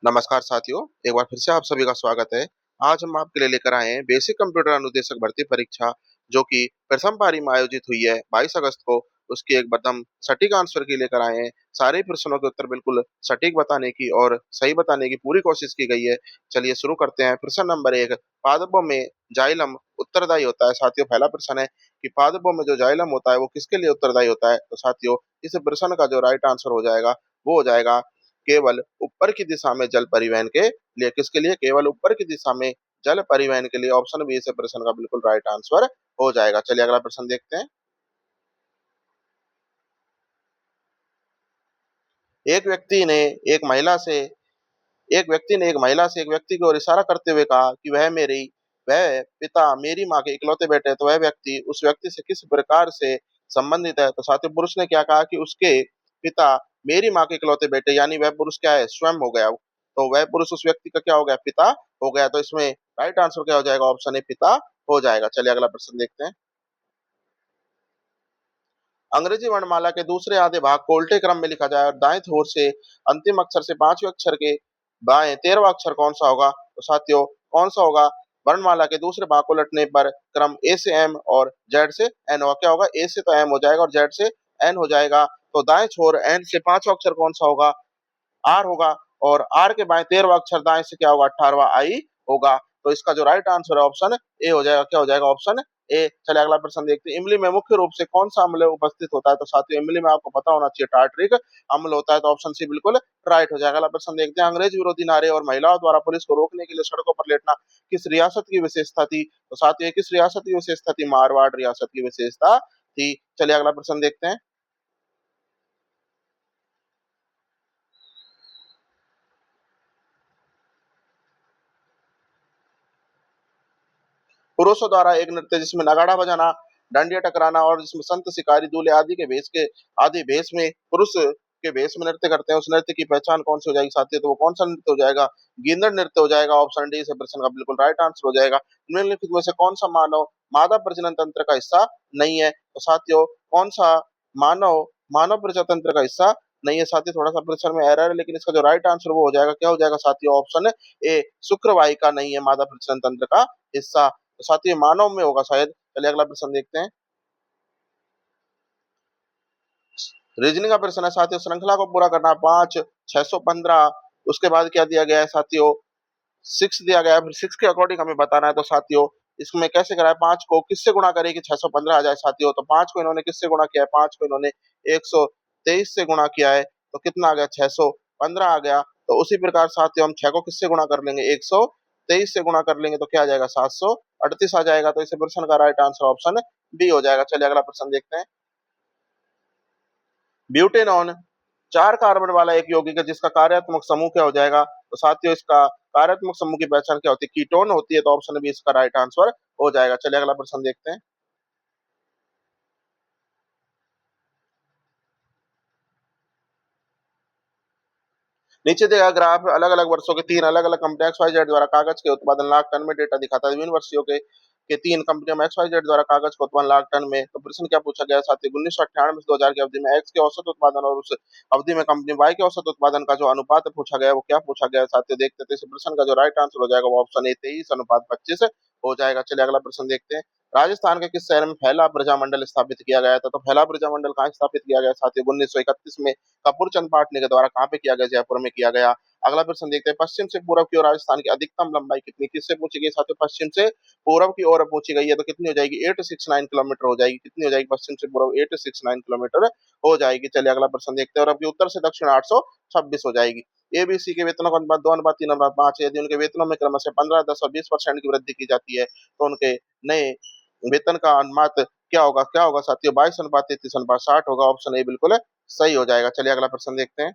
नमस्कार साथियों, एक बार फिर से आप सभी का स्वागत है। आज हम आपके लिए लेकर आए हैं बेसिक कंप्यूटर अनुदेशक भर्ती परीक्षा, जो कि प्रथम पारी में आयोजित हुई है 22 अगस्त को। उसकी एक एकदम सटीक आंसर की लेकर आए हैं। सारे प्रश्नों के उत्तर बिल्कुल सटीक बताने की और सही बताने की पूरी कोशिश की गई है। चलिए शुरू करते हैं। प्रश्न नंबर 1, पादपों में जाइलम उत्तरदायी होता है। साथियों, पहला प्रश्न है कि पादपों में जो जाइलम होता है वो किसके लिए उत्तरदायी होता है। तो साथियों, इस प्रश्न का जो राइट आंसर हो जाएगा वो हो जाएगा केवल ऊपर की दिशा में जल परिवहन के लिए। किसके लिए? केवल ऊपर की दिशा में जल परिवहन के लिए। ऑप्शन बी इस प्रश्न का बिल्कुल राइट आंसर हो जाएगा। चलिए अगला प्रश्न देखते हैं। एक व्यक्ति ने एक महिला से एक महिला से एक व्यक्ति की ओर इशारा करते हुए कहा कि वह पिता मेरी माँ के इकलौते बेटे हैं। तो वह व्यक्ति उस व्यक्ति से किस प्रकार से संबंधित है। तो साथियों, पुरुष ने क्या कहा कि उसके पिता मेरी माँ के इकलौते बेटे, यानी वह पुरुष क्या है? स्वयं हो गया। तो वह पुरुष उस व्यक्ति का क्या हो गया? पिता हो गया। तो इसमें राइट आंसर क्या हो जाएगा? ऑप्शन ए पिता हो जाएगा। चलिए अगला प्रश्न देखते हैं। अंग्रेजी वर्णमाला के दूसरे आधे भाग को उल्टे क्रम में लिखा जाए और दाएं ओर से अंतिम अक्षर से पांचवें अक्षर के बाएं 13वां अक्षर कौन सा होगा। तो साथियों, कौन सा होगा? वर्णमाला के दूसरे भाग को उलटने पर क्रम ए से एम और जेड से एन होगा। क्या होगा? ए से तो एम हो जाएगा और जेड से एन हो जाएगा। तो दाएं छोर एन से पांचवा अक्षर कौन सा होगा? आर होगा। और आर के बाएं 13वां अक्षर दाएं से क्या होगा? 18वां आई होगा। तो इसका जो राइट आंसर है ऑप्शन ए हो जाएगा। क्या हो जाएगा? Option A. चलिए अगला प्रश्न देखते हैं। इमली में मुख्य रूप से कौन सा अम्ल उपस्थित होता है। तो साथियों, इमली में आपको पता होना चाहिए टार्टरिक अम्ल होता है। तो ऑप्शन सी बिल्कुल राइट हो जाएगा। अगला प्रश्न देखते हैं। अंग्रेज विरोधी नारे और महिलाओं द्वारा पुलिस को रोकने के लिए सड़कों पर लेटना किस रियासत की विशेषता थी। तो साथियों, ये किस रियासत की विशेषता थी? मारवाड़ रियासत की विशेषता थी। चलिए अगला प्रश्न देखते हैं। पुरुषों द्वारा एक नृत्य जिसमें नगाड़ा बजाना, डांडिया टकराना और जिसमें संत शिकारी दूल्हे आदि के भेष के आदि भेष में पुरुष के भेष में नृत्य करते हैं, उस नृत्य की पहचान कौन सी हो जाएगी साथियों? तो वो कौन सा नृत्य हो जाएगा? गींदड़ नृत्य हो जाएगा। ऑप्शन डी इस प्रश्न का बिल्कुल राइट आंसर हो जाएगा। निम्नलिखित में से कौन सा मानव मादा प्रजनन तंत्र का हिस्सा नहीं है। तो साथियों, कौन सा मानव मानव प्रजनन तंत्र का हिस्सा नहीं है। साथियों, थोड़ा सा प्रश्न में एरर है, लेकिन इसका जो राइट आंसर वो हो जाएगा। क्या हो जाएगा साथियों? ऑप्शन ए शुक्रवाहिका नहीं है मादा प्रजनन तंत्र का हिस्सा। तो साथियों, मानव में होगा शायद। चलिए अगला प्रश्न देखते हैं। रीजनिंग का प्रश्न है साथियों। श्रृंखला को पूरा करना 5 615। उसके बाद क्या दिया गया है साथियों? 6 दिया गया है। फिर 6 के अकॉर्डिंग हमें बताना है। तो साथियों, इसमें कैसे कराए? 5 को किससे गुणा करें कि 615 आ जाए साथियों? तो 5 को इन्होंने किससे गुणा किया है? 5 को इन्होंने 123 से गुणा किया है। तो कितना आ गया? 615 आ गया। तो उसी प्रकार साथियों, हम 6 को किससे गुणा कर लेंगे? 123 से गुणा कर लेंगे तो क्या आ जाएगा? 738 आ जाएगा। तो इस प्रश्न का राइट आंसर ऑप्शन बी हो जाएगा। चलिए अगला प्रश्न देखते हैं। ब्यूटेनॉन 4 कार्बन वाला एक यौगिक है जिसका कार्यात्मक समूह क्या हो जाएगा? तो साथियों, इसका कार्यात्मक समूह की पहचान क्या होती है? कीटोन होती है। तो ऑप्शन बी इसका राइट आंसर हो जाएगा। चलिए अगला प्रश्न देखते हैं। नीचे दिया गया ग्राफ अलग अलग वर्षों के तीन अलग अलग कंपनी एक्स वाई जेड द्वारा कागज के उत्पादन लाख टन में डेटा दिखाता है। विभिन्न वर्षों के तीन कंपनियों में एक्स वाई जेड द्वारा कागज का उत्पादन लाख टन में। तो प्रश्न क्या पूछा गया साथी? 1998 से 2000 की अवधि में एक्स के औसत उत्पादन और उस अवधि में कंपनी वाई के औसत उत्पादन का जो अनुपात पूछा गया वो क्या पूछा गया साथियों? देखते थे। इस प्रश्न का जो राइट आंसर हो जाएगा वो ऑप्शन ए 23:25 हो जाएगा। चलिए अगला प्रश्न देखते हैं। राजस्थान के किस शहर में फैला प्रजामंडल स्थापित किया गया था? तो फैला प्रजामंडल कहाँ स्थापित किया गया साथियों? 1931 में कपूर चंद पाटनी के द्वारा कहाँ पे किया गया? जयपुर में किया गया। अगला प्रश्न देखते हैं। पश्चिम से पूर्व की ओर राजस्थान की अधिकतम लंबाई कितनी? किससे पूछी गई साथियों? पश्चिम से पूर्व की ओर पूछी गई है। तो कितनी हो जाएगी? 869 किलोमीटर हो जाएगी। कितनी हो जाएगी? पश्चिम से पूर्व 869 किलोमीटर हो जाएगी। चलिए अगला प्रश्न देखते हैं। और अभी उत्तर से दक्षिण 826 हो जाएगी। एबीसी के वेतनों का अनुपात 2:3:5 है। यदि उनके वेतनों में क्रमशः 15, 10 और 20% की वृद्धि की जाती है तो उनके नए वेतन का अनुपात क्या होगा? क्या होगा साथियों? 22:33:60 होगा। ऑप्शन ए बिल्कुल सही हो जाएगा। चलिए अगला प्रश्न देखते हैं।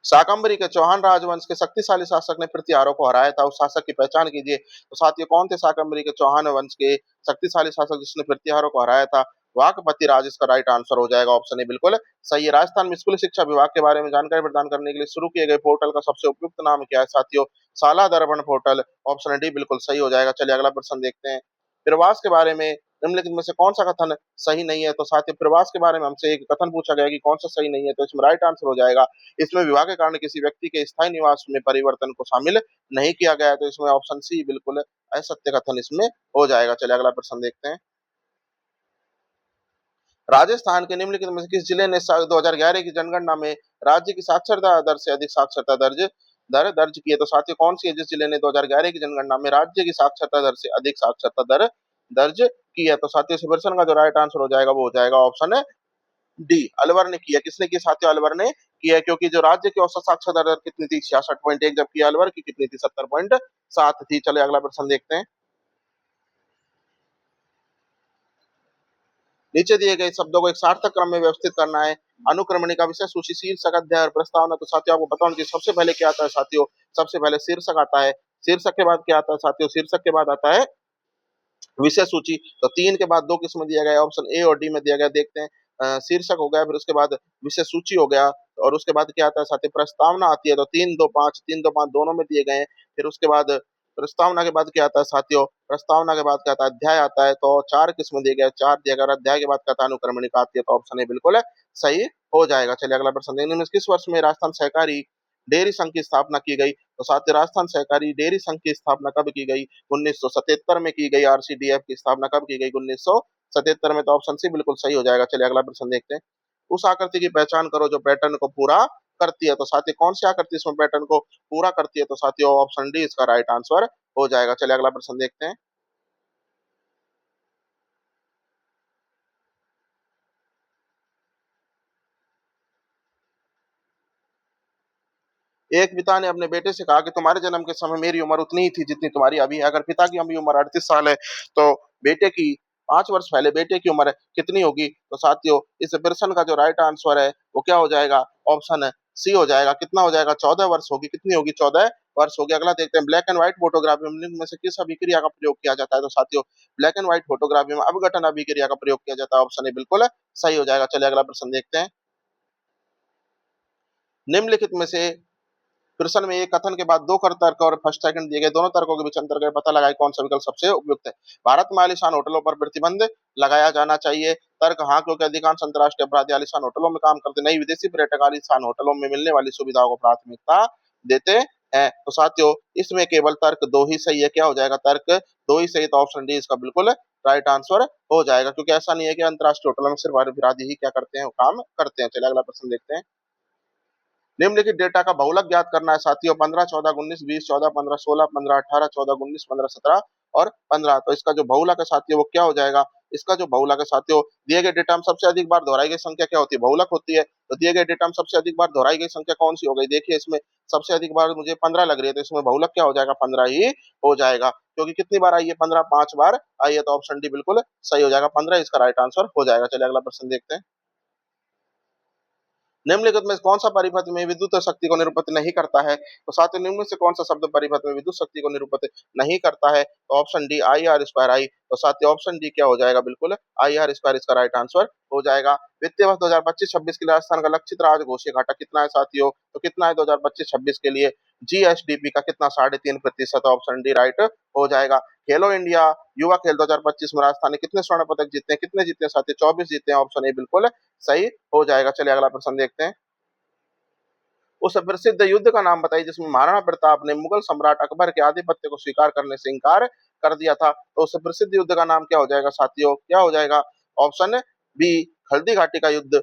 शाकंभरी के चौहान राजवंश के शक्तिशाली शासक ने प्रतिहारों को हराया था। उस शासक की पहचान कीजिए। तो साथियों, कौन थे शाकंभरी के चौहान वंश के शक्तिशाली शासक जिसने प्रतिहारों को हराया था? वाकपति राज इसका राइट आंसर हो जाएगा। ऑप्शन ए बिल्कुल सही है। राजस्थान में स्कूली शिक्षा विभाग के बारे में जानकारी प्रदान करने के लिए शुरू किए गए पोर्टल का सबसे उपयुक्त नाम क्या है साथियों? शाला दर्पण पोर्टल। ऑप्शन डी बिल्कुल सही हो जाएगा। चलिए अगला प्रश्न देखते हैं। प्रवास के बारे में निम्नलिखित में से कौन-सा कथन सही नहीं है? तो साथियों प्रवास के बारे में हमसे एक कथन पूछा गया कि कौन-सा सही नहीं है? तो इसमें राइट आंसर हो जाएगा, इसमें विवाह के कारण किसी व्यक्ति के स्थायी निवास में परिवर्तन को शामिल नहीं किया गया है, तो इसमें ऑप्शन सी बिल्कुल असत्य कथन इसमें हो जाएगा। चलिए अगला प्रश्न देखते हैं। राजस्थान के निम्नलिखित में से किस जिले ने साल 2011 की जनगणना में राज्य की साक्षरता दर से अधिक साक्षरता दर्ज की है? तो साथियों कौन सी है जिस जिले ने 2011 की जनगणना में राज्य की साक्षरता दर से अधिक साक्षरता दर दर्ज की है? तो साथियों इस प्रश्न का जो राइट आंसर हो जाएगा वो हो जाएगा ऑप्शन है डी, अलवर ने किया। किसने की साथियों? अलवर ने किया, क्योंकि जो राज्य की औसत साक्षरता दर कितनी थी? 66.1, जबकि अलवर की कितनी थी? 70.7 थी। चलिए अगला प्रश्न देखते हैं। नीचे दिए गए शब्दों को एक सार्थक क्रम में व्यवस्थित करना है। अनुक्रमणिका का विषय सूची, शीर्षक, अध्याय और प्रस्तावना। तो साथियों आपको पता होना चाहिए सबसे पहले क्या आता है साथियों? सबसे पहले शीर्षक आता है। शीर्षक के बाद क्या आता है साथियों? शीर्षक के बाद आता है विषय सूची। तो 3 के बाद 2 किसमें दिया गया है? ऑप्शन ए और डी में दिया गया है। देखते हैं। शीर्षक हो गया, फिर उसके बाद विषय सूची हो गया और उसके बाद क्या आता है साथियों? प्रस्तावना आती है। तो 3, 2, 5, 3, 2, 5 दोनों में दिए गए हैं। फिर उसके बाद प्रस्तावना के बाद क्या आता है साथियों? प्रस्तावना के बाद क्या आता है? अध्याय आता है। तो 4 किसमें दिए गए हैं? 4 दिया गया और अध्याय के बाद क्या आता है? अनुक्रमणिका आती है। तो ऑप्शन ए बिल्कुल सही हो जाएगा। चलिए अगला प्रश्न देखने में किस वर्ष में राजस्थान सहकारी डेयरी संघ की स्थापना की गई? तो साथियों राजस्थान सहकारी डेयरी संघ की स्थापना कब की गई? 1977 में की गई। आरसीडीएफ की स्थापना कब की गई? 1977 में। तो ऑप्शन सी बिल्कुल सही हो जाएगा। चलिए अगला प्रश्न देखते हैं। उस आकृति की पहचान करो जो पैटर्न को पूरा करती है। तो साथियों कौन सी आकृति इसमें पैटर्न को पूरा करती है? तो साथियों ऑप्शन डी इसका राइट आंसर हो जाएगा। चलिए अगला प्रश्न देखते हैं। एक पिता ने अपने बेटे से कहा कि तुम्हारे जन्म के समय मेरी उम्र उतनी ही थी जितनी तुम्हारी अभी है। अगर पिता की अभी उम्र 38 साल है तो बेटे की 5 वर्ष पहले बेटे की उम्र कितनी होगी? तो साथियों इस प्रश्न का जो राइट आंसर है वो क्या हो जाएगा? ऑप्शन सी हो जाएगा। कितना हो जाएगा? 14 वर्ष होगी। कितनी होगी? 14 वर्ष होगी। अगला देखते हैं। ब्लैक एंड व्हाइट फोटोग्राफी में निम्न में से किस अभिक्रिया का प्रयोग किया जाता है? तो साथियों ब्लैक एंड व्हाइट फोटोग्राफी में अपघटन अभिक्रिया का प्रयोग किया जाता है। ऑप्शन ए बिल्कुल सही हो जाएगा। चलिए अगला प्रश्न देखते हैं। निम्नलिखित में से प्रश्न में एक कथन के बाद 2 कर तर्क और फर्स्ट सेकंड दिए गए, दोनों तर्कों के बीच अंतर करके पता लगाएं कौन सा विकल्प सबसे उपयुक्त है। भारत में आलीशान होटलों पर प्रतिबंध लगाया जाना चाहिए। तर्क हाँ, क्योंकि अधिकांश अंतर्राष्ट्रीय अपराधी आलीशान होटलों में काम करते नहीं, विदेशी पर्यटक आलीशान होटलों में मिलने वाली सुविधाओं को प्राथमिकता देते हैं। तो साथियों इसमें केवल तर्क 2 ही सही है। क्या हो जाएगा? तर्क 2 ही सही। तो ऑप्शन डी इसका बिल्कुल राइट आंसर हो जाएगा, क्योंकि ऐसा नहीं है कि अंतर्राष्ट्रीय होटलों में सिर्फ अपराधी ही क्या करते हैं? काम करते हैं। चलिए अगला प्रश्न देखते हैं। निम्नलिखित डेटा का बहुलक ज्ञात करना है साथियों। 15, 14, 19, 20, 14, 15, 16, 15, 18, 14, 19, 15, 17 और 15। तो इसका जो बहुलक है साथियों वो क्या हो जाएगा? इसका जो बहुलक है साथियों, दिए गए डेटा में सबसे अधिक बार दोहराई गई संख्या क्या होती है? बहुलक होती है। तो दिए गए डेटा में सबसे अधिक बार दोहराई गई संख्या कौन सी हो गई? देखिए इसमें सबसे अधिक बार मुझे 15 लग रही है, तो इसमें बहुलक क्या हो जाएगा? 15 ही हो जाएगा, क्योंकि कितनी बार आई है? 15 5 बार आई है। तो ऑप्शन डी बिल्कुल सही हो जाएगा। 15 इसका राइट आंसर हो जाएगा। चलिए अगला प्रश्न देखते हैं। निम्नलिखित में कौन सा परिपथ में विद्युत शक्ति को निरूपित नहीं करता है? तो साथियों निम्न में से कौन सा शब्द परिपथ में विद्युत शक्ति को निरूपित नहीं करता है? तो option D I R square I. तो साथियों ऑप्शन डी क्या हो जाएगा? बिल्कुल आई आर स्क्वायर इसका राइट आंसर हो जाएगा। वित्तीय वर्ष 2025-26 के लिए राजस्थान का लक्षित राजकोषीय घाटा कितना है साथियों? तो कितना है 2025-26 के लिए? जीएसडीपी का कितना? 3.5%। ऑप्शन डी राइट हो जाएगा। खेलो इंडिया युवा खेल 2025 में राजस्थान ने कितने स्वर्ण पदक जीते हैं? कितने जीते हैं साथियों? 24 जीते हैं। ऑप्शन ए बिल्कुल सही हो जाएगा। चलिए अगला प्रश्न देखते हैं। उस प्रसिद्ध युद्ध का नाम बताइए जिसमें महाराणा प्रताप ने मुगल सम्राट अकबर के आधिपत्य को स्वीकार करने से इनकार कर दिया था। तो उस प्रसिद्ध युद्ध का नाम क्या हो जाएगा साथियों? क्या हो जाएगा? ऑप्शन बी हल्दी घाटी का युद्ध।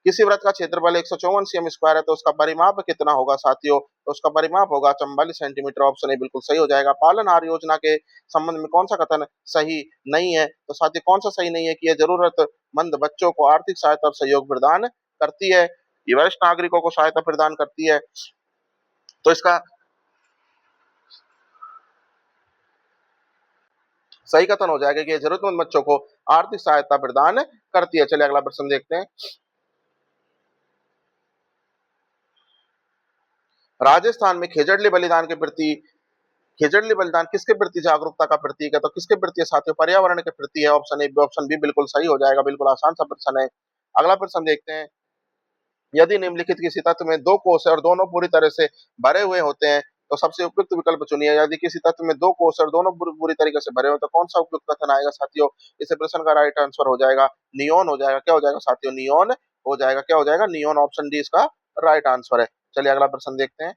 किसी व्रत का क्षेत्रफल 154 सीएम स्क्वायर है, तो उसका परिमाप कितना होगा साथियों? तो उसका परिमाप होगा 44 सेंटीमीटर। ऑप्शन ए बिल्कुल सही हो जाएगा। पालनहार योजना के संबंध में कौन सा कथन सही नहीं है? तो साथियों कौन सा सही नहीं है? कि यह जरूरतमंद बच्चों को आर्थिक सहायता और सहयोग प्रदान करती है, ये वरिष्ठ नागरिकों को सहायता प्रदान करती है। तो इसका सही कथन हो जाएगा कि ये जरूरतमंद बच्चों को आर्थिक सहायता प्रदान करती है। चलिए अगला प्रश्न देखते हैं। राजस्थान में खेजड़ली बलिदान के प्रति खेजड़ली बलिदान किसके प्रति जागरूकता का प्रतीक है? तो किसके प्रति है साथियों? पर्यावरण के प्रति है। ऑप्शन ए ऑप्शन बी बिल्कुल सही हो जाएगा। बिल्कुल आसान सा प्रश्न है। अगला प्रश्न देखते हैं। यदि निम्नलिखित किसी तत्व में 2 कोष है और दोनों पूरी तरह से भरे हुए होते हैं तो सबसे उपयुक्त विकल्प चुनिए। यदि किसी तत्व में 2 कोष और दोनों बुरी तरीके से भरे हो तो कौन सा उपयुक्त कथन आएगा साथियों? इस प्रश्न का राइट आंसर हो जाएगा नियोन हो जाएगा। क्या हो जाएगा साथियों? नियोन हो जाएगा। क्या हो जाएगा? नियोन। ऑप्शन डी इसका राइट आंसर है। चलिए अगला प्रश्न देखते हैं।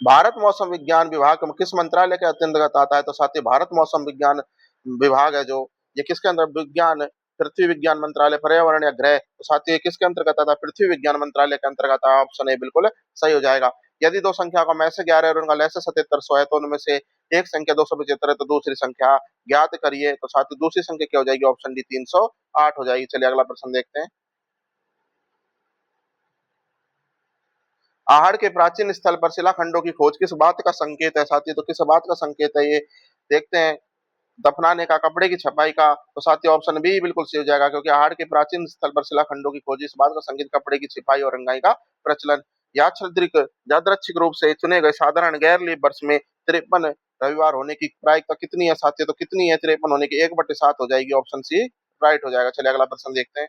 भारत मौसम विज्ञान विभाग किस मंत्रालय के अंतर्गत आता है? तो साथियों भारत मौसम विज्ञान विभाग है जो, ये किसके अंदर? विज्ञान पृथ्वी विज्ञान मंत्रालय, पर्यावरण या गृह? तो साथियों ये किसके अंतर्गत आता है? पृथ्वी विज्ञान मंत्रालय के अंतर्गत आता है। ऑप्शन ए बिल्कुल सही हो जाएगा। यदि दो संख्या का मैसे 11 और उनका लैसे 7700 है तो उनमें से एक संख्या 275 है तो दूसरी संख्या ज्ञात करिए। तो साथियों दूसरी संख्या क्या हो जाएगी? ऑप्शन डी 308 हो जाएगी। चलिए अगला प्रश्न देखते हैं। आहड़ के प्राचीन स्थल पर शिलाखंडों की खोज किस बात का संकेत है साथियों? तो किस बात का संकेत है ये? देखते हैं। दफनाने का, कपड़े की छपाई का? तो साथियों ऑप्शन बी बिल्कुल सही हो जाएगा, क्योंकि आहड़ के प्राचीन स्थल पर शिलाखंडों की खोज इस बात का संकेत कपड़े की छिपाई और रंगाई का प्रचलन। यादृच्छिक यादृच्छिक रूप से चुने गए साधारण गैर लीप वर्ष में 53 रविवार होने की प्रायिकता कितनी है साथियों? तो कितनी है? 53 होने की 1/7 हो जाएगी। ऑप्शन सी राइट हो जाएगा। चलिए अगला प्रश्न देखते हैं।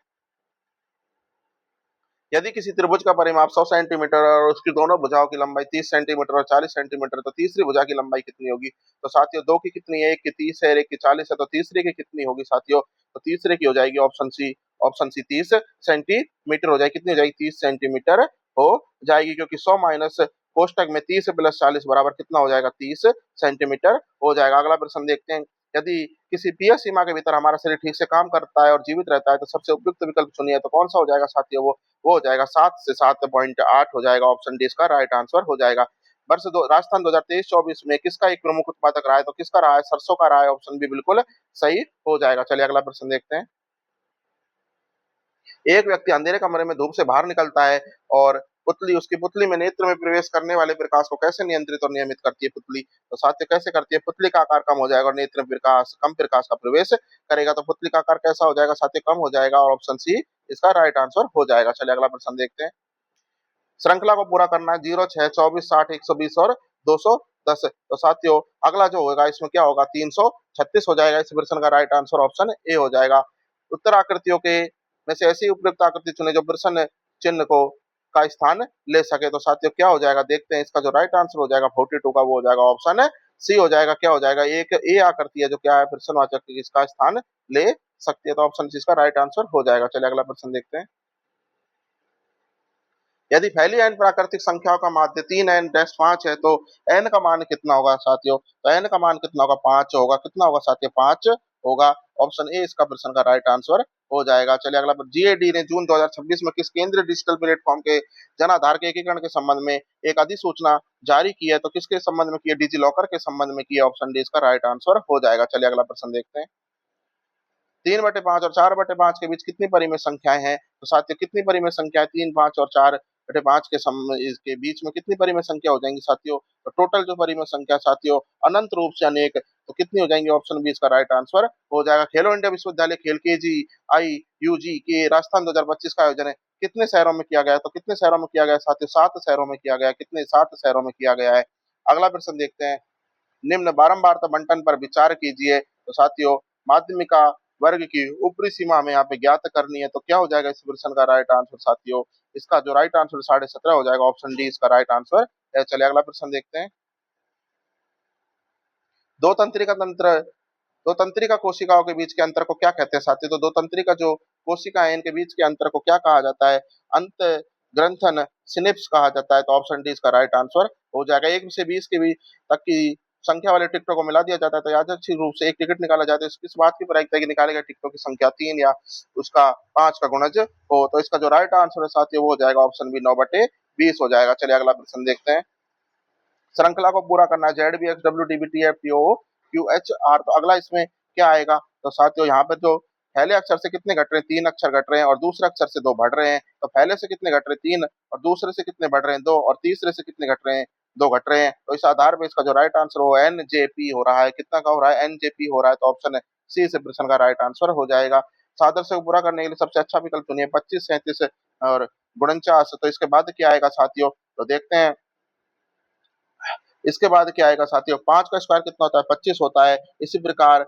यदि किसी त्रिभुज का परिमाप 100 सेंटीमीटर और उसकी दोनों भुजाओं की लंबाई 30 सेंटीमीटर और 40 सेंटीमीटर, तो तीसरी भुजा की लंबाई कितनी होगी? तो साथियों दो की कितनी है? एक की 30 है, एक की 40 है, तो तीसरे की कितनी होगी साथियों? तो तीसरे की हो जाएगी option C. Option C 30 centimetre हो जाएगी। कितनी हो जाएगी? 30 सेंटीमीटर हो जाएगी, क्योंकि 100 माइनस कोष्टक में 30 प्लस 40 बराबर कितना हो जाएगा? 30 सेंटीमीटर हो जाएगा। अगला प्रश्न देखते हैं। यदि किसी पीएच सीमा के भीतर हमारा शरीर ठीक से काम करता है और जीवित रहता है तो सबसे उपयुक्त विकल्प चुनिए। तो कौन सा हो जाएगा साथियों? वो हो जाएगा 7 से 7.8 हो जाएगा। ऑप्शन डी इसका राइट आंसर हो जाएगा। वर्ष दो राजस्थान 2023-24 में किसका एक प्रमुख उत्पादक रहा है? तो किसका रहा है? सरसों का रहा है। ऑप्शन बी बिल्कुल सही हो जाएगा। चलिए अगला प्रश्न देखते हैं। एक व्यक्ति अंधेरे कमरे में धूप से बाहर निकलता है और पुतली उसकी पुतली में नेत्र में प्रवेश करने वाले प्रकाश को कैसे नियंत्रित और नियमित करती है पुतली? तो साथियों कैसे करती है? पुतली का आकार कम हो जाएगा और नेत्र में प्रकाश कम प्रकाश का प्रवेश करेगा, तो पुतली का आकार कैसा हो जाएगा साथियों? कम हो जाएगा और ऑप्शन सी इसका राइट आंसर हो जाएगा। चलिए अगला प्रश्न देखते हैं। श्रृंखला को पूरा करना है 0, 6, 24, 60, 120 और 210। तो साथियों अगला जो होगा इसमें क्या होगा? 336 हो जाएगा। इस प्रश्न का राइट आंसर ऑप्शन ए हो जाएगा। उत्तर आकृतियों के में से ऐसी उपयुक्त आकृति चुने जो प्रश्न चिन्ह को का स्थान ले सके। तो साथियों क्या हो जाएगा? देखते हैं। इसका जो राइट आंसर हो जाएगा 42 का, वो हो जाएगा ऑप्शन सी हो जाएगा। क्या हो जाएगा? एक ए आकृति है जो क्या है? प्रश्नवाचक इसका स्थान ले सकती है, तो ऑप्शन सी इसका राइट आंसर हो जाएगा। चलिए अगला प्रश्न देखते हैं। यदि पहली n प्राकृतिक संख्याओं का माध्य 3n-5 है तो n का मान कितना होगा साथियों? तो n का मान कितना होगा? 5 होगा। कितना होगा साथियों? 5 होगा। ऑप्शन ए इसका प्रश्न का राइट आंसर हो जाएगा। चलिए अगला। जीएडी ने जून 2026 में किस केंद्रीय डिजिटल प्लेटफॉर्म के जन आधार के एकीकरण के संबंध में एक अधिसूचना जारी की है? तो किसके संबंध में की है? डिजी लॉकर के संबंध में की है। ऑप्शन डी इसका राइट आंसर हो जाएगा। चलिए अगला प्रश्न देखते हैं। 3/5 और 4/5 के बीच कितनी परिमेय संख्याएं हैं? तो साथियों कितनी परिमेय संख्या? 3, 5 और 4/5 के इसके बीच में कितनी परिमेय संख्या हो जाएंगी साथियों? तो टोटल जो परिमेय संख्या साथियों अनंत रूप से अनेक, तो कितनी हो जाएंगी? ऑप्शन बी इसका राइट आंसर हो जाएगा। खेलो इंडिया विश्वविद्यालय खेल KGIUG के राजस्थान 2025 का आयोजन है कितने शहरों में किया गया? तो कितने शहरों में किया गया साथियों? 7 शहरों में किया गया। कितने? 7 शहरों में किया गया है। अगला प्रश्न देखते हैं। निम्न बारंबारता बंटन पर विचार कीजिए। तो साथियों माध्यमिका वर्ग की ऊपरी सीमा हमें यहाँ पे ज्ञात करनी है, तो क्या हो जाएगा इस प्रश्न का राइट आंसर साथियों? इसका जो राइट आंसर 17.5 हो जाएगा। ऑप्शन डी इसका राइट आंसर है। चलिए अगला प्रश्न देखते हैं। दो तंत्रिका तंत्र दो तंत्रिका कोशिकाओं के बीच के अंतर को क्या कहते हैं साथियों? तो दो तंत्रिका जो कोशिकाएं हैं इनके बीच के अंतर को क्या कहा जाता है? अंत ग्रंथन सिनेप्स कहा जाता है। तो ऑप्शन डी इसका राइट आंसर हो जाएगा। 1 से 20 के बीच तक की संख्या वाले टिकटों को मिला दिया जाता है तो यादृच्छिक रूप से एक टिकट निकाला जाता है। इस बात की प्रायिकता है कि निकाले गए टिकटों की संख्या 3 या उसका 5 का गुणज हो। तो इसका जो राइट आंसर है साथियों वो हो जाएगा ऑप्शन बी 9/20 हो जाएगा। चलिए अगला प्रश्न देखते हैं। श्रृंखला को पूरा करना है ZBX WDBTFTO QHR। तो अगला इसमें क्या आएगा? तो साथियों यहाँ पर जो पहले अक्षर से कितने घट रहे हैं? 3 अक्षर घट रहे हैं और दूसरे अक्षर से 2 बढ़ रहे हैं। तो पहले से कितने घट रहे हैं? 3 और दूसरे से कितने बढ़ रहे हैं? 2 और तीसरे से कितने घट रहे हैं? 2 घट रहे हैं। तो इस आधार पर इसका जो राइट आंसर हो NJP हो रहा है। कितना का हो रहा है? NJP हो रहा है। तो ऑप्शन सी इस प्रश्न का राइट आंसर हो जाएगा। सादृश्य को पूरा करने के लिए सबसे अच्छा विकल्प चुनिए। 25, 37 और 49। तो इसके बाद क्या आएगा साथियों? तो देखते हैं। इसके बाद क्या आएगा साथियों? 5 का स्क्वायर कितना होता है? 25 होता है। इसी प्रकार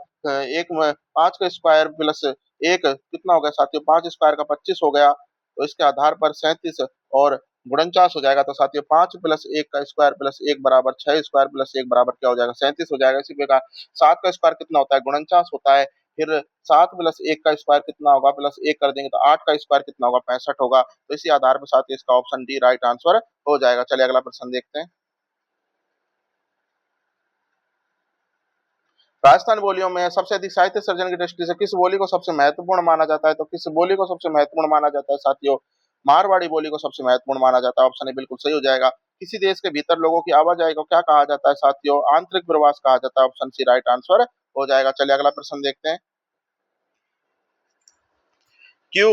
एक में 5 का स्क्वायर प्लस 1 कितना हो गया साथियों? 5 स्क्वायर का 25 हो गया। तो इसके आधार पर 37 और 49 हो जाएगा। तो साथियों 5 प्लस 1 का स्क्वायर प्लस 1 बराबर 6 स्क्वायर प्लस 1 बराबर क्या हो जाएगा? 37 हो जाएगा। इसी प्रकार 7 का स्क्वायर कितना होता है? 49 होता है। फिर 7 प्लस 1 का स्क्वायर कितना होगा? प्लस 1 कर देंगे तो 8 का स्क्वायर कितना होगा? 65 होगा। तो इसी आधार पर साथियों इसका ऑप्शन डी राइट आंसर हो जाएगा। चलिए अगला प्रश्न देखते हैं। राजस्थान बोलियों में सबसे अधिक साहित्य सर्जन की दृष्टि से किस बोली को सबसे महत्वपूर्ण माना जाता है? तो किस बोली को सबसे महत्वपूर्ण माना जाता है साथियों? मारवाड़ी बोली को सबसे महत्वपूर्ण माना जाता है। ऑप्शन ए बिल्कुल सही हो जाएगा। किसी देश के भीतर लोगों की आवाजाही को क्या कहा जाता है साथियों? आंतरिक प्रवास कहा जाता है। ऑप्शन सी राइट आंसर हो जाएगा। चलिए अगला प्रश्न देखते हैं। क्यू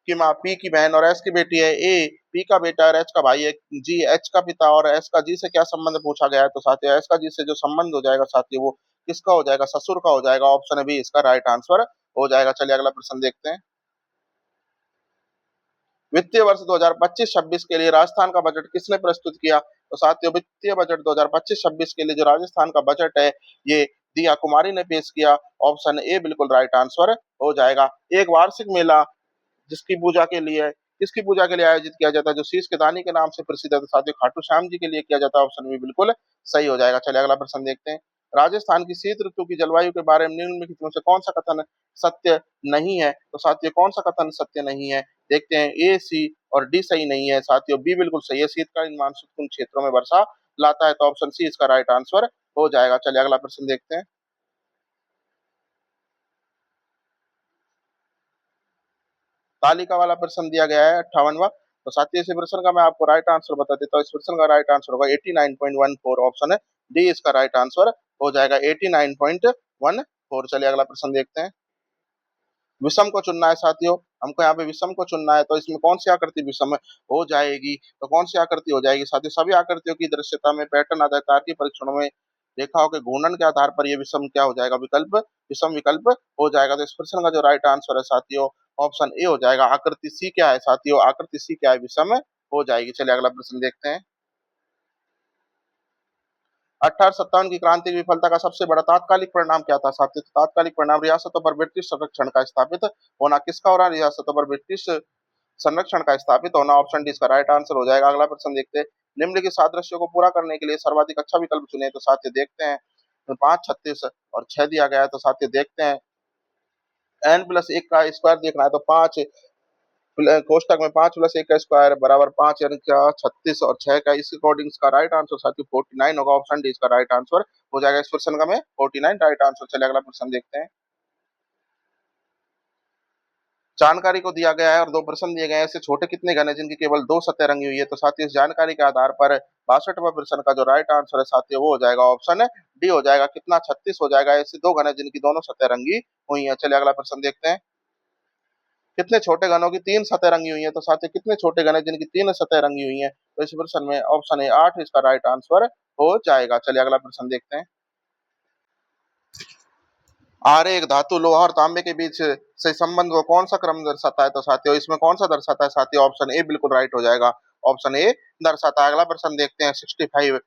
की माँ पी की बहन और एस की बेटी है। ए पी का बेटा और एच का भाई है। जी एच का पिता और एस का जी से क्या संबंध पूछा गया है? तो साथियों एस का जी से जो संबंध हो जाएगा साथियों वो किसका हो जाएगा? ससुर का हो जाएगा। ऑप्शन बी इसका राइट आंसर हो जाएगा। चलिए अगला प्रश्न देखते हैं। वित्तीय वर्ष 2025-26 के लिए राजस्थान का बजट किसने प्रस्तुत किया? तो साथियों वित्तीय बजट 2025-26 के लिए जो राजस्थान का बजट है ये दिया कुमारी ने पेश किया। ऑप्शन ए बिल्कुल राइट आंसर हो जाएगा। एक वार्षिक मेला जिसकी पूजा के लिए किसकी पूजा के लिए आयोजित किया जाता है? जो शीश के दानी के नाम से प्रसिद्ध है। तो साथियों खाटू श्याम जी के लिए किया जाता है। ऑप्शन बी बिल्कुल सही हो जाएगा। चलिए अगला प्रश्न देखते हैं। राजस्थान की शीत ऋतु की जलवायु के बारे में निम्नलिखित में से कौन सा कथन सत्य नहीं है? तो साथियों कौन सा कथन सत्य नहीं है? देखते हैं। ए सी और डी सही नहीं है साथियों। बी बिल्कुल सही है। शीतकालीन मानसून क्षेत्रों में वर्षा लाता है। तो ऑप्शन सी इसका राइट आंसर हो जाएगा। चलिए अगला प्रश्न देखते हैं। तालिका वाला प्रश्न दिया गया है 58वां। तो साथियों इस प्रश्न का मैं आपको राइट आंसर बता देता हूँ। इस प्रश्न का राइट आंसर होगा 89.14। ऑप्शन है डी इसका राइट आंसर हो जाएगा। 89.14। चलिए अगला प्रश्न देखते हैं। विषम को चुनना है साथियों। हमको यहाँ पे विषम को चुनना है। तो इसमें कौन सी आकृति विषम हो जाएगी? तो कौन सी आकृति हो जाएगी साथियों? सभी आकृतियों की दृश्यता में पैटर्न आधार के परीक्षणों में रेखाओं के घूर्णन के आधार पर ये विषम क्या हो जाएगा? विकल्प विषम विकल्प हो जाएगा। तो इस प्रश्न का जो राइट आंसर है साथियों ऑप्शन ए हो जाएगा। आकृति सी क्या है साथियों? आकृति सी क्या है? विषम हो जाएगी। चलिए अगला प्रश्न देखते हैं। 1857 की क्रांति की विफलता का सबसे बड़ा तात्कालिक परिणाम क्या था साथियों? तो तात्कालिक परिणाम रियासतों पर ब्रिटिश संरक्षण का स्थापित होना। किसका हो रहा है? रियासतों पर ब्रिटिश संरक्षण का स्थापित होना। ऑप्शन डी इसका राइट आंसर हो जाएगा। अगला प्रश्न देखते हैं। निम्नलिखित सादृश्यों को पूरा करने के लिए सर्वाधिक अच्छा विकल्प चुने। तो साथियों देखते हैं। 5, 36 और 6 दिया गया है। तो साथियों देखते हैं। एन प्लस एक का स्क्वायर देखना है तो 5 कोष्टक में 5 प्लस 1 का स्क्वायर बराबर 5 यानी क्या 36 और 6 का इस अकॉर्डिंग इसका राइट आंसर साथियों 49 होगा। ऑप्शन डी इसका राइट आंसर हो जाएगा। इस प्रश्न का में 49 राइट आंसर। चलिए अगला प्रश्न देखते हैं। जानकारी को दिया गया है और दो प्रश्न दिए गए हैं। ऐसे छोटे कितने घन है जिनकी केवल दो सतह रंगी हुई है? तो साथियों इस जानकारी के आधार पर 62वां प्रश्न का जो राइट आंसर है साथियों वो हो जाएगा। ऑप्शन डी हो जाएगा। कितना? 36 हो जाएगा। ऐसे दो घन है जिनकी दोनों सतह रंगी हुई है। चलिए अगला प्रश्न देखते हैं। कितने छोटे घनों की तीन सतह रंगी हुई है? तो साथियों कितने छोटे घन है जिनकी तीन सतह रंगी हुई है? तो इस प्रश्न में ऑप्शन ए 8 इसका राइट आंसर हो जाएगा। चलिए अगला प्रश्न देखते हैं। आरे एक धातु लोहा और तांबे के बीच से संबंध को कौन सा क्रम दर्शाता है? तो साथियों इसमें कौन सा दर्शाता है साथियों? ऑप्शन ए बिल्कुल राइट हो जाएगा। ऑप्शन ए दर्शाता है। अगला प्रश्न देखते हैं 65।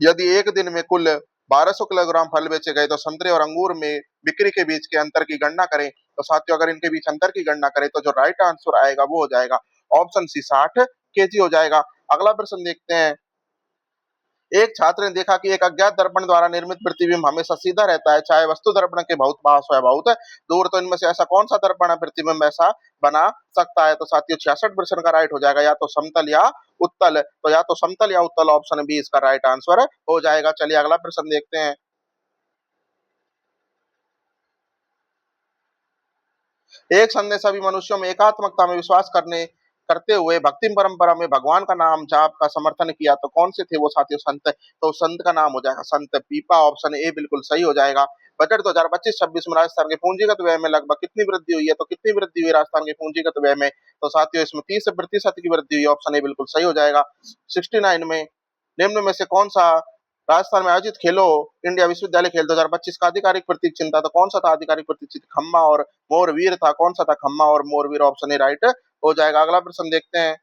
यदि एक दिन में कुल 1200 किलोग्राम फल बेचे गए तो संतरे और अंगूर में बिक्री के बीच के अंतर की गणना करें। तो साथियों अगर इनके बीच अंतर की गणना करें तो जो राइट आंसर आएगा वो हो जाएगा ऑप्शन सी 60 केजी हो जाएगा। अगला प्रश्न देखते हैं। एक छात्र ने देखा कि एक अज्ञात दर्पण द्वारा निर्मित प्रतिबिंब हमेशा सीधा रहता है चाहे वस्तु दर्पण के बहुत पास हो या बहुत दूर। तो इनमें से ऐसा कौन सा दर्पण है प्रतिबिंब ऐसा बना सकता है? तो साथियों 66% का राइट हो जाएगा। या तो समतल या उत्तल। तो या तो समतल या उत्तल। ऑप्शन बी इसका राइट आंसर हो जाएगा। चलिए अगला प्रश्न देखते हैं। एक संदेश सभी मनुष्यों में एकात्मकता में विश्वास करने करते हुए भक्ति परंपरा में भगवान का नाम जाप का समर्थन किया। तो कौन से थे वो साथियों? संत। तो संत का नाम हो जाएगा संत पीपा। ऑप्शन ए बिल्कुल सही हो जाएगा। बजट 2025-26 में राजस्थान के पूंजीगत व्यय में लगभग कितनी वृद्धि हुई है? तो कितनी वृद्धि हुई राजस्थान के पूंजीगत व्यय में? तो साथियों इसमें 30% की वृद्धि हुई। ऑप्शन ए बिल्कुल सही हो जाएगा। 69 में निम्न में से कौन सा राजस्थान में आयोजित खेलो इंडिया विश्वविद्यालय खेल 2025 का आधिकारिक प्रतीक चिन्ह था? तो कौन सा था आधिकारिक प्रतीक चिन्ह? खम्मा और मोरवीर था। कौन सा था? खम्मा और मोरवीर। ऑप्शन ए राइट हो जाएगा। अगला प्रश्न देखते हैं।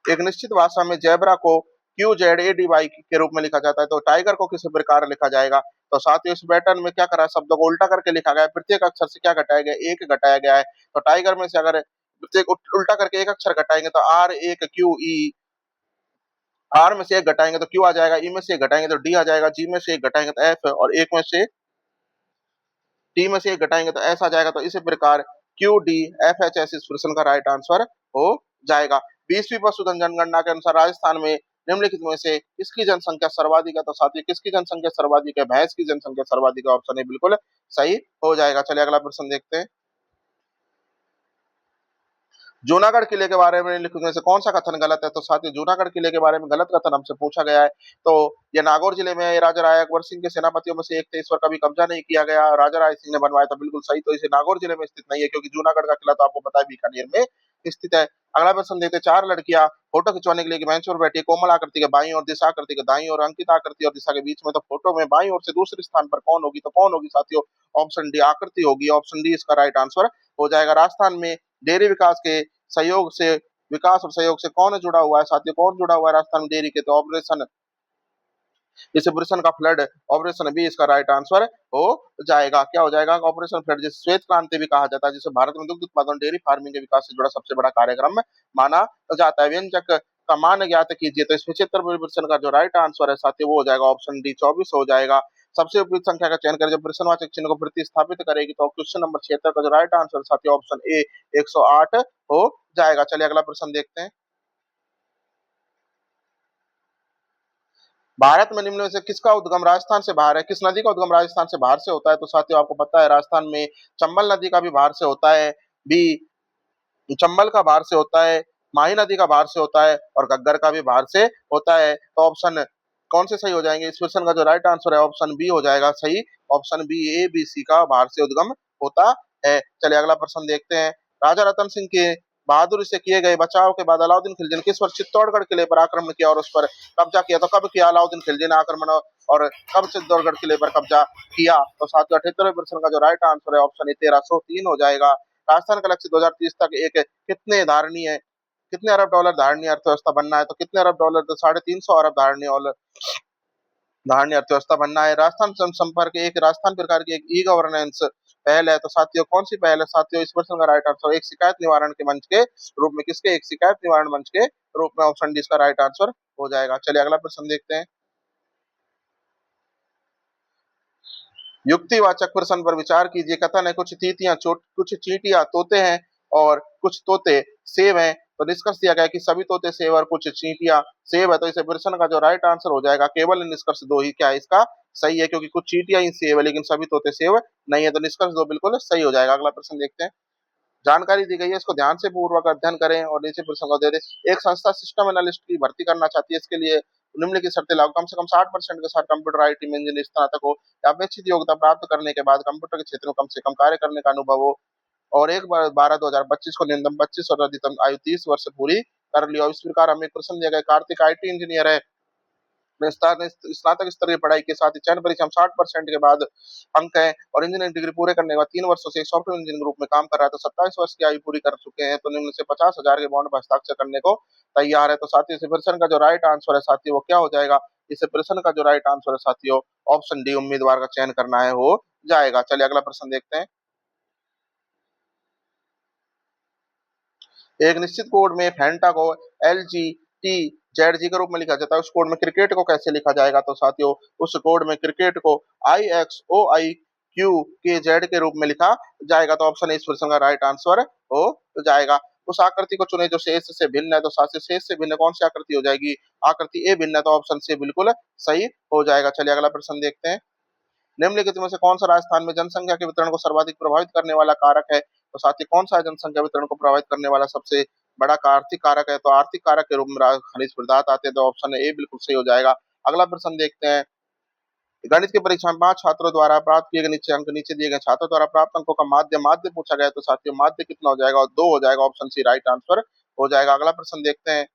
एक निश्चित भाषा में जेब्रा को QZADY के रूप में लिखा जाता है तो टाइगर को किस प्रकार लिखा जाएगा? तो साथियों इस पैटर्न में क्या करा है? शब्दों को उल्टा करके लिखा गया है। प्रत्येक अक्षर से क्या घटाया गया? एक घटाया गया है। तो टाइगर में से अगर प्रत्येक उल्टा करके एक अक्षर घटाएंगे तो आर एक क्यू ई, आर में से एक घटाएंगे तो क्यू आ जाएगा, ई में से एक घटाएंगे तो डी आ जाएगा, जी में से एक घटाएंगे तो एफ, और एक में से टी में से एक घटाएंगे तो एस आ जाएगा। तो इसी प्रकार Q D F H S इस प्रश्न का राइट आंसर हो जाएगा। 20वीं पशुधन जनगणना के अनुसार राजस्थान में निम्नलिखित में से किसकी जनसंख्या सर्वाधिक है? तो साथियों किसकी जनसंख्या सर्वाधिक है? भैंस की जनसंख्या सर्वाधिक है, ऑप्शन ए बिल्कुल सही हो जाएगा। चलिए अगला प्रश्न देखते हैं। जूनागढ़ किले के बारे में निम्नलिखित में से कौन सा कथन गलत है? तो साथियों जूनागढ़ किले के बारे में गलत कथन हमसे पूछा गया है। तो ये नागौर जिले में राजा राय अकबर सिंह के सेनापतियों में से एक थे, इस पर कभी कब्जा नहीं किया गया, राजा राय सिंह ने बनवाया था, बिल्कुल सही। तो इसे नागौर जिले में स्थित नहीं है, क्योंकि जूनागढ़ का किला तो आपको पता है बीकानेर में स्थित है। अगला प्रश्न देखते हैं। चार लड़कियां फोटो खिंचवाने के लिए बेंच पर बैठी, कोमल आकृति के बाईं और, दिशा आकृति के दाईं और, अंकित आकृति और दिशा के बीच में। तो फोटो में बाईं ओर से दूसरे स्थान पर कौन होगी? तो कौन होगी साथियों? ऑप्शन डी आकृति होगी, ऑप्शन डी इसका राइट आंसर हो जाएगा। राजस्थान में डेयरी विकास के सहयोग से, विकास और सहयोग से कौन जुड़ा हुआ है साथियों? कौन जुड़ा हुआ है राजस्थान डेयरी के? तो ऑपरेशन, इस ऑपरेशन का फ्लड, ऑपरेशन बी इसका राइट आंसर हो जाएगा। क्या हो जाएगा? ऑपरेशन फ्लड, जिसे श्वेत क्रांति भी कहा जाता है, जिसे भारत में दुग्ध उत्पादन डेयरी फार्मिंग के विकास से जुड़ा सबसे बड़ा कार्यक्रम माना जाता है। व्यंजक का मान ज्ञात कीजिए। तो इस 75वें प्रश्न का जो राइट आंसर है साथियों वो हो जाएगा ऑप्शन डी 24 हो जाएगा। सबसे उपयुक्त संख्या का चयन करें। जब प्रश्नवाचक चिन्ह को प्रतिस्थापित करेगी तो क्वेश्चन नंबर 76 का जो राइट आंसर साथियों ऑप्शन ए 108 हो जाएगा। चलिए अगला प्रश्न देखते हैं। भारत में निम्न में से किसका उद्गम राजस्थान से बाहर है? किस नदी का उद्गम राजस्थान से बाहर से होता है? तो साथियों आपको पता है राजस्थान में चंबल नदी का भी बाहर से होता है, बी चंबल का बाहर से होता है, माही नदी का बाहर से होता है और घग्गर का भी बाहर से होता है। तो ऑप्शन कौन से सही हो जाएंगे? इस क्वेश्चन का जो राइट आंसर है ऑप्शन बी हो जाएगा सही। Option B A B C का बाहर से उद्गम होता है। चलिए अगला प्रश्न देखते हैं। राजा रतन सिंह के बहादुरी से किए गए बचाव के बाद अलाउद्दीन खिलजी ने किस वर्ष चित्तौड़गढ़ किले पर आक्रमण किया और उस पर कब्जा किया? तो कब किया अलाउद्दीन खिलजी ने आक्रमण और कब चित्तौड़गढ़ किले पर कब्जा किया? तो 778वें प्रश्न का जो राइट आंसर है ऑप्शन ए 1303 हो जाएगा। राजस्थान का लक्ष्य 2030 तक एक कितने धारणीय, कितने अरब डॉलर धारणीय अर्थव्यवस्था बनना है? तो कितने अरब डॉलर? तो 350 अरब धारणीय अर्थव्यवस्था बनना है। राजस्थान संपर्क एक राजस्थान प्रकार की एक ई गवर्नेंस पहल है। तो साथियों कौन सी पहल है साथियों? इस प्रश्न का राइट आंसर एक शिकायत निवारण के मंच के रूप में, किसके? एक शिकायत निवारण मंच के रूप में, ऑप्शन डी इसका राइट आंसर हो जाएगा। चलिए अगला प्रश्न देखते हैं। युक्तिवाचक प्रश्न पर विचार कीजिए। कथन है कुछ चींटियां तोते हैं और कुछ तोते सेब हैं। तो निष्कर्ष दिया गया कि सभी तोते सेब और कुछ चींटियां सेब है। तो इस प्रश्न का जो राइट आंसर हो जाएगा केवल निष्कर्ष दो ही क्या है इसका सही है, क्योंकि कुछ चींटियां ही सेब है लेकिन सभी तोते सेब नहीं है। तो निष्कर्ष दो बिल्कुल सही हो जाएगा। अगला प्रश्न देखते हैं। जानकारी दी गई है, इसको ध्यान से पूर्वक अध्ययन करें और नीचे प्रश्न को दे दें। एक संस्था सिस्टम एनालिस्ट की भर्ती करना चाहती है, इसके लिए निम्नलिखित शर्तें लागू। कम से कम 60% के साथ कंप्यूटर आईटी में इंजीनियर स्नातक हो, अपेक्षित योग्यता प्राप्त करने के बाद कंप्यूटर के क्षेत्र में कम से कम कार्य करने का अनुभव हो और एक बार 12/2025 को न्यूनतम 25 और अधिकतम आयु 30 वर्ष पूरी कर लिया। इस प्रकार हमें प्रश्न दिया गया। कार्तिक आईटी इंजीनियर है, स्नातक स्तर की पढ़ाई के साथ ही चयन परीक्षा में 60% के बाद अंक है और इंजीनियरिंग डिग्री पूरे करने के बाद 3 वर्षों से सॉफ्टवेयर इंजीनियरिंग ग्रुप में काम कर रहा है। तो 27 वर्ष की आयु पूरी कर चुके हैं, तो निम्न से 50,000 के बॉन्ड पर हस्ताक्षर करने को तैयार है। तो साथियों इस प्रश्न का जो राइट आंसर है साथियों वो क्या हो जाएगा? इस प्रश्न का जो राइट आंसर है साथियों ऑप्शन डी उम्मीदवार का चयन करना है हो जाएगा। चलिए अगला प्रश्न देखते हैं। एक निश्चित कोड में फैंटा को एल जी टी जेड जी के रूप में लिखा जाता है, उस कोड में क्रिकेट को कैसे लिखा जाएगा? तो साथियों उस कोड में क्रिकेट को आई एक्स ओ आई क्यू के जेड के रूप में लिखा जाएगा। तो ऑप्शन इस प्रश्न का राइट आंसर हो जाएगा। उस आकृति को चुने जो शेष से भिन्न है। तो साथियों शेष से भिन्न कौन सी आकृति हो जाएगी? आकृति ए भिन्न है, तो ऑप्शन से बिल्कुल सही हो जाएगा। चलिए अगला प्रश्न देखते हैं। निम्नलिखित में से कौन सा राजस्थान में जनसंख्या के वितरण को सर्वाधिक प्रभावित करने वाला कारक है? तो साथ ही कौन सा जनसंख्या वितरण को प्रभावित करने वाला सबसे बड़ा आर्थिक कारक है? तो आर्थिक कारक के रूप में खनिज पदार्थ आते हैं। तो ऑप्शन ए बिल्कुल सही हो जाएगा। अगला प्रश्न देखते हैं। गणित की परीक्षा में 5 छात्रों द्वारा प्राप्त किए गए नीचे अंक, नीचे दिए गए छात्रों द्वारा प्राप्त अंकों का माध्य माध्य पूछा गया। तो साथियों माध्य कितना हो जाएगा? और 2 हो जाएगा। ऑप्शन सी राइट आंसर हो जाएगा। अगला प्रश्न देखते हैं।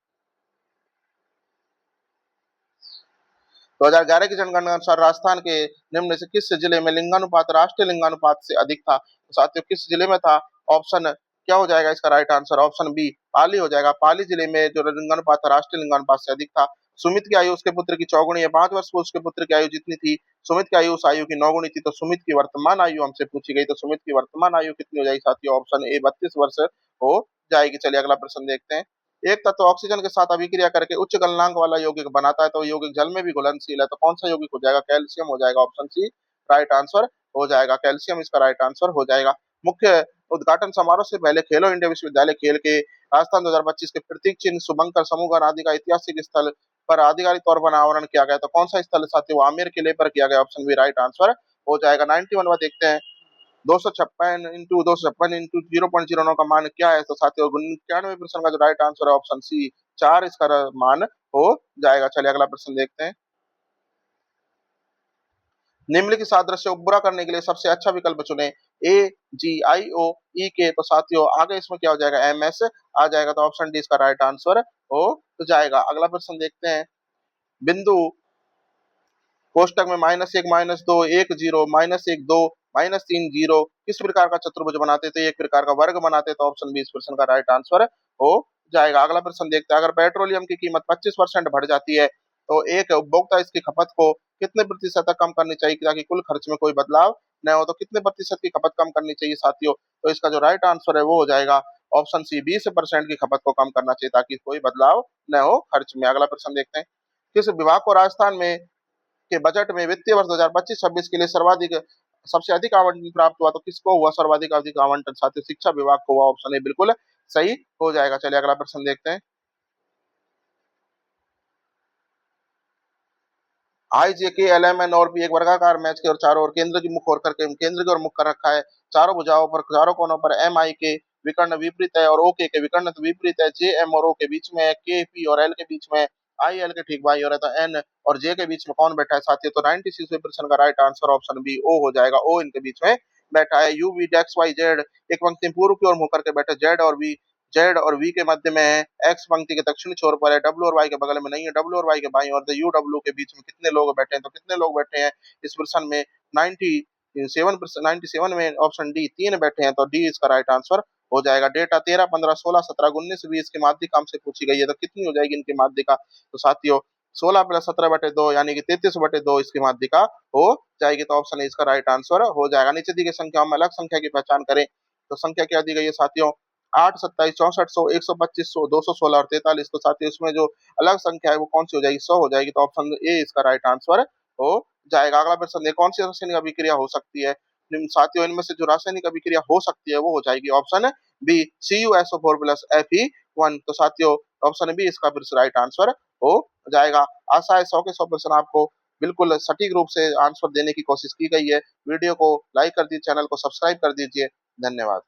2011 की जनगणना के अनुसार राजस्थान के निम्न में से किस जिले में लिंगानुपात राष्ट्रीय लिंगानुपात से अधिक था? तो साथियों किस जिले में था? ऑप्शन क्या हो जाएगा इसका राइट आंसर? ऑप्शन बी पाली हो जाएगा। पाली जिले में जो लिंगानुपात था राष्ट्रीय लिंगानुपात से अधिक था। सुमित की आयु उसके पुत्र की चौगुनी है। 5 वर्ष को उसके पुत्र की आयु जितनी थी सुमित की आयु उस आयु की 9 गुनी थी। तो सुमित की वर्तमान आयु हमसे पूछी गई, तो सुमित की वर्तमान आयु कितनी हो जाएगी साथियों? ऑप्शन ए 32 वर्ष हो जाएगी। चलिए अगला प्रश्न देखते हैं। एक तत्व ऑक्सीजन के साथ अभिक्रिया करके उच्च गलनांक वाला यौगिक बनाता है, तो यौगिक जल में भी घुलनशील है, तो कौन सा यौगिक हो जाएगा? कैल्शियम हो जाएगा, ऑप्शन सी राइट आंसर हो जाएगा। कैल्शियम इसका राइट आंसर हो जाएगा। मुख्य उद्घाटन समारोह से पहले खेलो इंडिया विश्वविद्यालय खेल के राजस्थान 2025 के प्रतीक चिन्ह शुभंकर समूहगान आदि का ऐतिहासिक स्थल पर आधिकारिक तौर पर अनावरण किया गया, तो कौन सा स्थल साथी वो आमेर किले पर किया गया, ऑप्शन बी राइट आंसर हो जाएगा। 91वां देखते हैं। 256 इंटू 0.09 का मान क्या है? तो साथियों 91 प्रश्न का जो राइट आंसर है ऑप्शन सी 4 इसका मान हो जाएगा। चलिए अगला प्रश्न देखते हैं। निम्नलिखित सादृश्य को पूरा करने के लिए सबसे अच्छा विकल्प चुने। ए जी आई ओ ई के, तो साथियों आगे इसमें क्या हो जाएगा? एम एस आ जाएगा, तो ऑप्शन डी इसका राइट आंसर हो जाएगा। अगला प्रश्न देखते हैं। बिंदु कोष्टक में -1 -2 1 0 -1 2 -3 0 किस प्रकार का चतुर्भुज बनाते थे? एक प्रकार का वर्ग बनाते, तो ऑप्शन बी इस प्रश्न का राइट आंसर हो जाएगा। अगला प्रश्न देखते हैं। अगर पेट्रोलियम की कीमत 25% बढ़ जाती है, तो एक उपभोक्ता इसकी खपत को कितने प्रतिशत तक कम करनी चाहिए ताकि कुल खर्च में कोई बदलाव न हो? तो कितने प्रतिशत की खपत कम करनी चाहिए साथियों? तो इसका जो राइट आंसर है वो हो जाएगा ऑप्शन सी 20% की खपत को कम करना चाहिए ताकि कोई बदलाव न हो खर्च में। अगला प्रश्न देखते हैं। किस विभाग को राजस्थान में के बजट में वित्तीय वर्ष 2025-26 के लिए सर्वाधिक सबसे अधिक आवंटन प्राप्त हुआ? तो किसको हुआ सर्वाधिक अधिक आवंटन? साथियों शिक्षा विभाग को हुआ, ऑप्शन ए बिल्कुल सही हो जाएगा। चलिए अगला प्रश्न देखते हैं। आईजेके एलएमएन और भी एक वर्गाकार मैच के और चारों ओर केंद्र की मुख और करके केंद्र की ओर मुख कर रखा है। चारों भुजाओं पर चारों कोनों पर एम आई के विकर्ण विपरीत है और ओके के विकर्ण तो विपरीत है। जे एम और ओ के बीच में है, के पी और एल के बीच में, आई एल के ठीक बाई और है, तो एन और जे के बीच में कौन बैठा है साथियों? तो 96वें प्रश्न का right answer option B O हो जाएगा। ओ इनके बीच में बैठा है। U V X Y Z एक पंक्ति पूर्व की ओर मुंह करके बैठे। जेड और वी के मध्य में है। एक्स पंक्ति के दक्षिणी छोर पर है। डब्ल्यू और वाई के बगल में नहीं है। डब्ल्यू और वाई के बाईं ओर। यू डब्ल्यू के बीच में कितने लोग बैठे हैं? तो कितने लोग बैठे हैं इस प्रश्न में? 97 में ऑप्शन डी 3 बैठे हैं, तो डी इसका राइट आंसर हो जाएगा। डेटा 13 15 16 17 19 20 की माध्यिका हमसे पूछी गई है, तो कितनी हो जाएगी इनकी माध्यिका? तो साथियों 16 + 17/2 यानी कि 33/2 इसकी माध्यिका हो जाएगी, तो ऑप्शन ए इसका राइट आंसर हो जाएगा। नीचे दी गई संख्याओं में अलग संख्या की पहचान करें, तो संख्या क्या दी गई है साथियों? 8 27 64 100 125 100 216 और 43, तो साथियों इसमें जो अलग संख्या है वो कौन सी हो जाएगी? 100 हो जाएगी, तो ऑप्शन ए इसका राइट आंसर हो जाएगा। अगला प्रश्न है। कौन सी रासायनिक अभिक्रिया हो सकती है? साथियों इनमें से जो रासायनिक अभिक्रिया हो सकती है वो हो जाएगी ऑप्शन बी CuSO4 + Fe1, तो साथियों ऑप्शन बी इसका फिर से राइट आंसर हो जाएगा। आशा है 100 के 100 प्रश्न आपको बिल्कुल सटीक रूप से आंसर देने की कोशिश की गई है। वीडियो को लाइक कर दीजिए, चैनल को सब्सक्राइब कर दीजिए। धन्यवाद।